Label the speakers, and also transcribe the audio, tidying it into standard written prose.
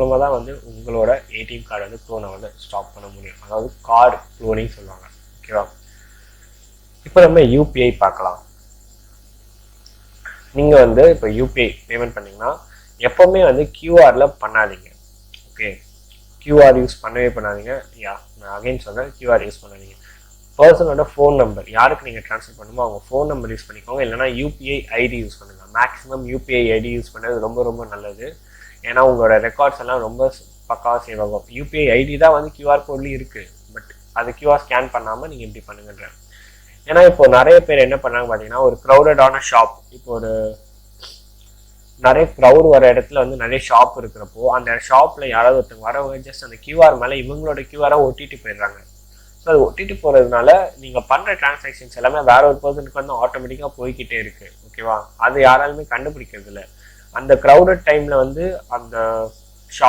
Speaker 1: மூலமாக தான் வந்து உங்களோட ஏடிஎம் கார்டு வந்து க்ளோனை வந்து ஸ்டாப் பண்ண முடியும். அதாவது கார்டு க்ளோனிங் சொல்லுவாங்க. ஓகேவா? இப்போ நம்ம யூபிஐ பார்க்கலாம். நீங்கள் வந்து இப்போ யூபிஐ பேமெண்ட் பண்ணிங்கன்னா எப்போவுமே வந்து கியூஆரில் பண்ணாதீங்க. ஓகே, கியூஆர் யூஸ் பண்ணாதீங்க. நான் அகைன் சொல்கிறேன், கியூஆர் யூஸ் பண்ணாதீங்க. பர்சனோட ஃபோன் நம்பர் யாருக்கு நீங்கள் ட்ரான்ஸ்ஃபர் பண்ணுமோ அவங்க ஃபோன் நம்பர் யூஸ் பண்ணிக்கோங்க. இல்லைனா யூபிஐ ஐடி யூஸ் பண்ணுங்கள். மேக்ஸிமம் யூபிஐ ஐடி யூஸ் பண்ணுறது ரொம்ப ரொம்ப நல்லது. ஏன்னா உங்களோட ரெக்கார்ட்ஸ் எல்லாம் ரொம்ப பக்காவாக சேவ் ஆகும். யூபிஐ ஐடி தான் வந்து கியூஆர் கோட்லேயும் இருக்குது. பட் அது கியூஆர் ஸ்கேன் பண்ணாமல் நீங்கள் இப்படி பண்ணுங்கன்ற. ஏன்னா இப்போ நிறைய பேர் என்ன பண்ணாங்க பார்த்தீங்கன்னா, ஒரு க்ரௌடடான ஷாப், இப்போ ஒரு நிறைய க்ரௌட் வர இடத்துல வந்து நிறைய ஷாப் இருக்கிறப்போ அந்த ஷாப்பில் யாராவது ஒருத்தவங்க வரவங்க ஜஸ்ட் அந்த கியூஆர் மேலே இவங்களோட கியூஆரை ஒட்டிட்டு போயிடுறாங்க. ஸோ அது ஒட்டிட்டு போகிறதுனால நீங்கள் பண்ணுற டிரான்சாக்ஷன்ஸ் எல்லாமே வேற ஒரு பர்சனுக்கு வந்து ஆட்டோமேட்டிக்காக போய்கிட்டே இருக்கு. ஓகேவா? அது யாராலுமே கண்டுபிடிக்கிறது இல்லை. அந்த க்ரௌடட் டைமில் வந்து அந்த ஷாப்